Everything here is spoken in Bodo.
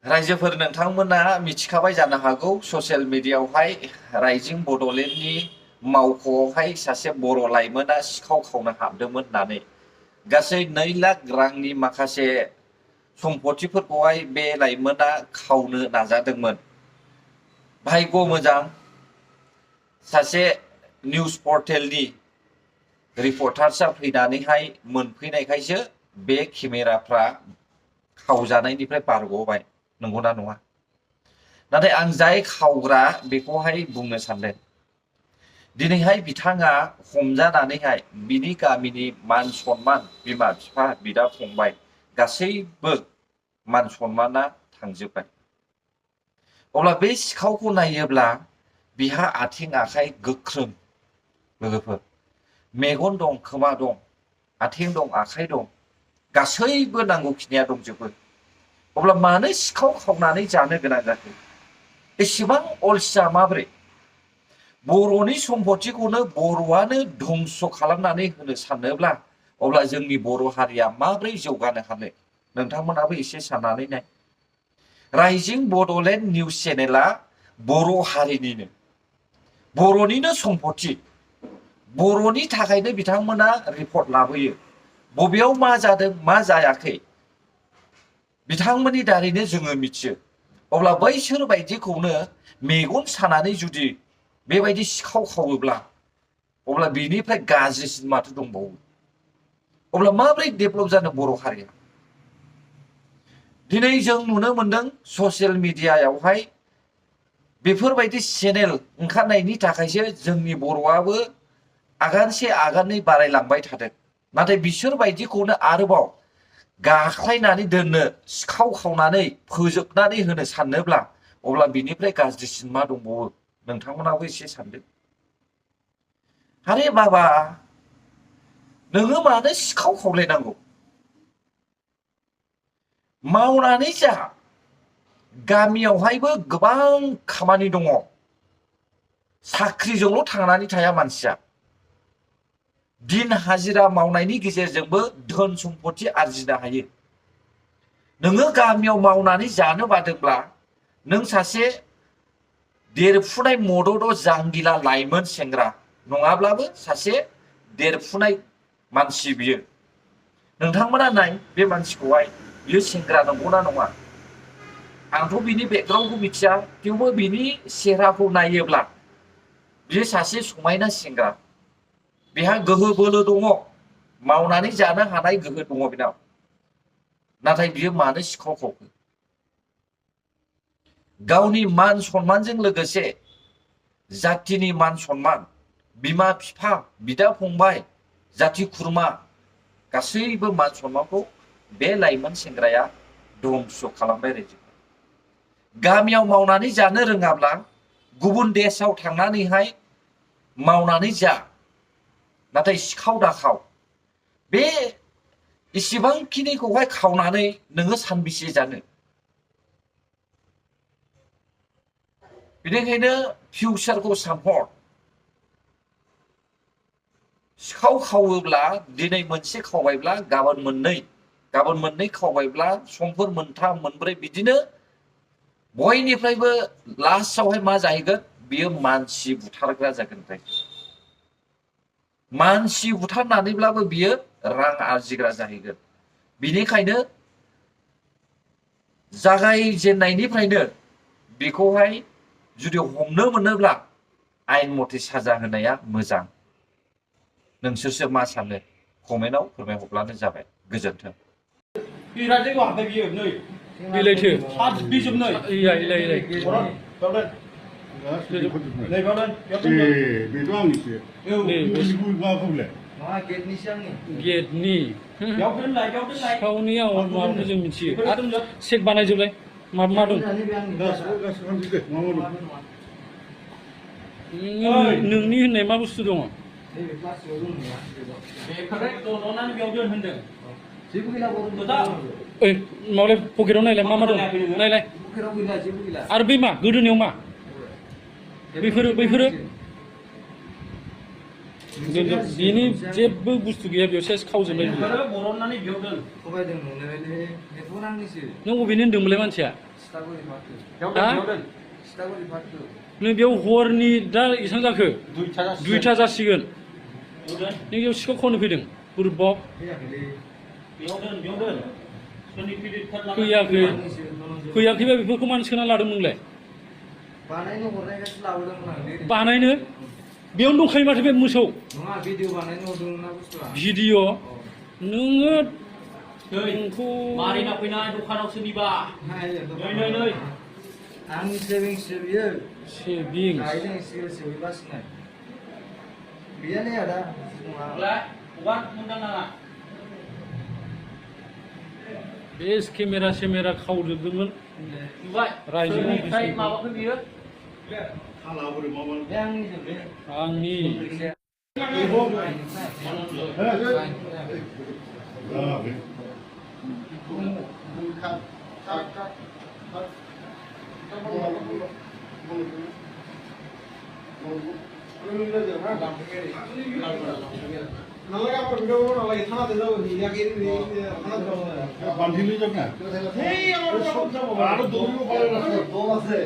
रायजोफोर नोंथांमोना मिथिखाबाय जानो हागौ ससियेल मिडियायावहाय राइजिं बड'लेण्डनि मावख'आवहाय सासे बर' लाइमोना सिखाव खावनो हाबदोंमोन होननानै गासै 2 लाख रांनि माखासे सम्पथिफोरखौहाय बे लाइमोना खावनो नाजादोंमोन। भाग्य मोजां सासे निउज पर्टेलनि रिपर्टार्सआ फैनानैहाय मोनफैनायखायसो बे केमेराफ्रा खावजानायनिफ्राय बारग'बाय। नंगौना नङा? नाथाय आं जाय खावग्रा बेखौहाय बुंनो सानदों। दिनैहाय बिथाङा हमजानानैहाय बिनि गामिनि मान सन्मान बिमा बिफा बिदा फंबाय गासैबो मान सन्माना थांजोब्बाय। अब्ला बे सिखावखौ नायोब्ला बिहा आथिं आखाइ गोख्रों लोगोफोर, मेगन दं, खोमा दं, आथिं दं, आखाइ दं, गासैबो नांगौखिनिया दंजोबो। अब्ला मानो सिखाव खावनानै जानो गोनां जाखो? एसेबां अलसिया माब्रै? बर'नि सम्पथिखौनो बर'आनो धंस खालामनानै होनो सानोब्ला अब्ला जोंनि बर' हारिया माब्रै जौगानो हानो? नोंथांमोनाबो एसे साननानै नाय। राइजिं बड'लेण्ड निउज चेनेला बर' हारिनिनो, बर'निनो सम्पथि। बर'नि थाखायनो बिथांमोना रिपर्ट लाबोयो। बबेयाव मा जादों मा जायाखै बिथांमोननि दारैनो जोङो मिथियो। अब्ला बैसोर बायदिखौनो मेगन सानानै जुदि बेबायदि सिखाव खावोब्ला अब्ला बिनिफ्राय गाज्रिसिन माथो दंबावो? अब्ला माब्रै डेभेलप जानो बर' हारिया? दिनै जों नुनो मोनदों ससियेल मिडियायावहाय बेफोरबायदि चेनेल ओंखारनायनि थाखायसो जोंनि बर'आबो आगानसे आगानै बारायलांबाय थादों। नाथाय बिसोर बायदिखौनो आरोबाव गाख्लायनानै दोननो, सिखाव खावनानै फोजोबनानै होनो सानोब्ला अब्ला बिनिफ्राय गाज्रिसिन मा दंबावो? नोंथांमोनाबो एसे सानदो। आरे बाबा, नोङो मानो सिखाव खावलायनांगौ? मावनानै जा। गामियावहायबो गोबां खामानि दङ। साख्रिजोंल' थांनानै थाया मानसिया। दिन हाजिरा मावनायनि गेजेरजोंबो धोन सम्पथि आरजिनो हायो। नोङो गामियाव मावनानै जानो बादोंब्ला नों सासे देरफुनाय मदद' जांगिला लाइमोन सेंग्रा नङाब्लाबो सासे देरफुनाय मानसि बियो। नोंथांमोना नाय बे मानसिखौहाय, बियो सेंग्रा नंगौना नङा? आंथ' बिनि बेकग्राउन्डखौ मिथिया, थेवबो बिनि चेहराखौ नायोब्ला बियो सासे समायना सेंग्रा। बेहा गोहो बोलो दङ, मावनानै जानो हानाय गोहो दङ बेनाव। नाथाय बियो मानो सिखाव खावखो? गावनि मान सन्मानजों लोगोसे जातिनि मान सन्मान, बिमा बिफा बिदा फंबाय जाति खुरमा गासैबो मान सन्मानखौ बे लाइमोन सेंग्राया धंस खालामबाय रायजो। गामियाव मावनानै जानो रोङाब्ला गुबुन देशआव थांनानैहाय मावनानै जा, नाथाय सिखाव दाखाव। बे इसेबांखिनिखौहाय खावनानै नोङो सानबेसे जानो? बेनिखायनो फिउचारखौ सानहर। सिखाव खावोब्ला दिनै मोनसे खावबायब्ला गाबोन मोननै खावबायब्ला समफोर मोनथाम मोनब्रै बिदिनो बयनिफ्रायबो लास्टआवहाय मा जाहैगोन? बियो मानसि बुथारग्रा जागोन। मानसि बुथारनानैब्लाबो बियो रां आरजिग्रा जाहैगोन। बिनिखायनो जागायजेननायनिफ्रायनो बेखौहाय जुदि हमनो मोनोब्ला आयेन मथे साजा होनाया मोजां। नोंसोरसो मा सानो? कमेन्टआव फोरमायहरब्लानो जाबाय। गोजोन्थों। गेटनि सिखावनि माबाखौ जों मिथियो आरो चेक बानायजोबलाय मा मा दं? नोंनि होननाय मा बुस्थु दङ? ओइ माबालाय पकेटाव नायलाय मा मा दं नायलाय। आरो बै मा गोदोनायाव मा? बैफोरो बेनि जेबो बुस्थु गैया बेयाव सेस खावजोबनाय बियो। नों बबेनि होनदोंमोनलाय मानसिया? नों बेयाव हरनि दा इसां जाखो 2टा जासिगोन नों बेयाव सिखाव खावनो फैदों बुरबक फैयाखै फैयाखैबा बेफोरखौ मानो सोना लादों नोंलाय बानायनो हरनायखायसो लाबोदोंमोन आं बानायनो बेयावनो दंखायो माथो बे मोसौ नङा भिडिअ बानायनो हरदोंमोन ना बुस्थुआ भिडिअ नोङो नोंखौ मारिना फैनाय दखानाव सोरनिबा नै आंनि सेभिंससो बियो सेभिंस गायदों सिगां सहैगासिनो गैया ने आदा हगार मोनदां बेस केमेरा सेमेरा खावजोबदोंमोन नुबाय रायजोनिफ्राय माबाखौ बियो बे आंनिसो बे आंनि বান্ধিলি যাক না এই আমার আরো দৌড়িও পারে না দৌড় আছে